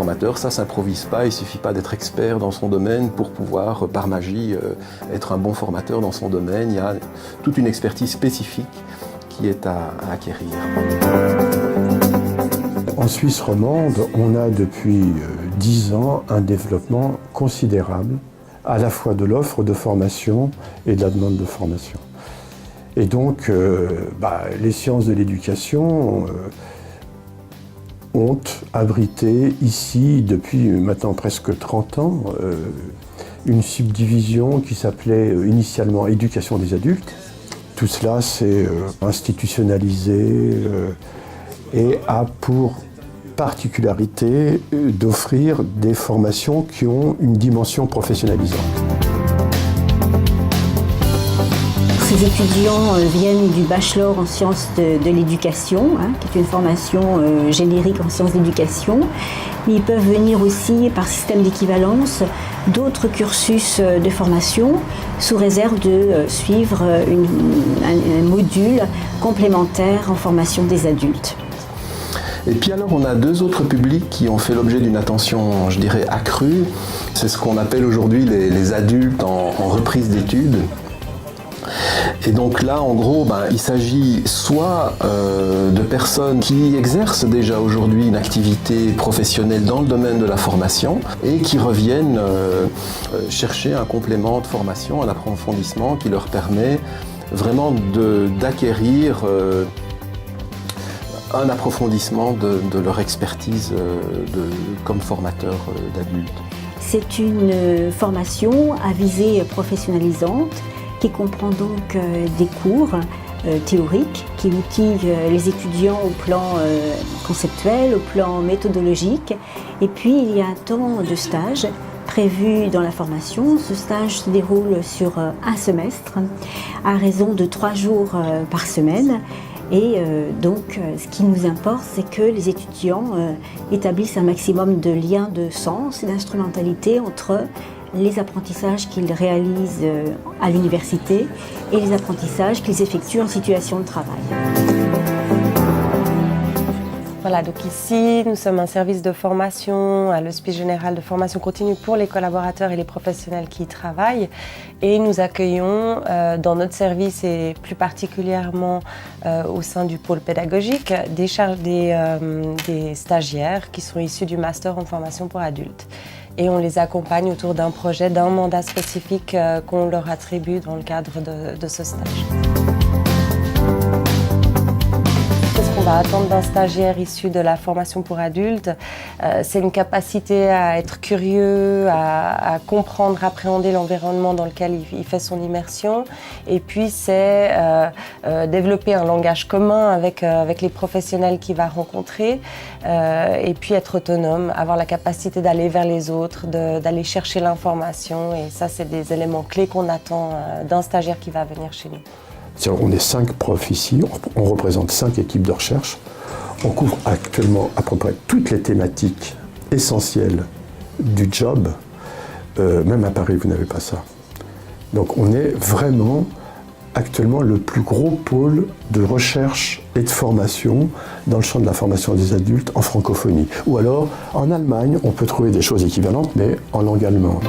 formateur, ça s'improvise pas, il suffit pas d'être expert dans son domaine pour pouvoir, par magie, être un bon formateur dans son domaine. Il y a toute une expertise spécifique qui est à acquérir. En Suisse romande, on a depuis 10 ans un développement considérable, à la fois de l'offre de formation et de la demande de formation. Et donc, les sciences de l'éducation ont abrité ici, depuis maintenant presque 30 ans, une subdivision qui s'appelait initialement éducation des adultes. Tout cela s'est institutionnalisé et a pour particularité d'offrir des formations qui ont une dimension professionnalisante. Ces étudiants viennent du bachelor en sciences de l'éducation, qui est une formation générique en sciences d'éducation. Mais ils peuvent venir aussi par système d'équivalence d'autres cursus de formation sous réserve de suivre un module complémentaire en formation des adultes. Et puis alors on a deux autres publics qui ont fait l'objet d'une attention, je dirais, accrue. C'est ce qu'on appelle aujourd'hui les adultes en reprise d'études. Et donc là, en gros, il s'agit soit de personnes qui exercent déjà aujourd'hui une activité professionnelle dans le domaine de la formation et qui reviennent chercher un complément de formation, un approfondissement qui leur permet vraiment d'acquérir un approfondissement de leur expertise comme formateur d'adultes. C'est une formation à visée professionnalisante qui comprend donc des cours théoriques qui outillent les étudiants au plan conceptuel, au plan méthodologique. Et puis il y a un temps de stage prévu dans la formation. Ce stage se déroule sur un semestre à raison de 3 jours par semaine. Et donc, ce qui nous importe, c'est que les étudiants établissent un maximum de liens de sens et d'instrumentalité entre les apprentissages qu'ils réalisent à l'université et les apprentissages qu'ils effectuent en situation de travail. Voilà, donc ici, nous sommes un service de formation à l'Hospice général de formation continue pour les collaborateurs et les professionnels qui y travaillent. Et nous accueillons dans notre service et plus particulièrement au sein du pôle pédagogique des stagiaires qui sont issus du master en formation pour adultes. Et on les accompagne autour d'un projet, d'un mandat spécifique qu'on leur attribue dans le cadre de ce stage. On va attendre d'un stagiaire issu de la formation pour adultes. C'est une capacité à être curieux, à comprendre, appréhender l'environnement dans lequel il fait son immersion. Et puis c'est développer un langage commun avec les professionnels qu'il va rencontrer. Et puis être autonome, avoir la capacité d'aller vers les autres, d'aller chercher l'information. Et ça, c'est des éléments clés qu'on attend d'un stagiaire qui va venir chez nous. On est 5 profs ici, on représente 5 équipes de recherche. On couvre actuellement à peu près toutes les thématiques essentielles du job. Même à Paris, vous n'avez pas ça. Donc on est vraiment actuellement le plus gros pôle de recherche et de formation dans le champ de la formation des adultes en francophonie. Ou alors, en Allemagne, on peut trouver des choses équivalentes, mais en langue allemande.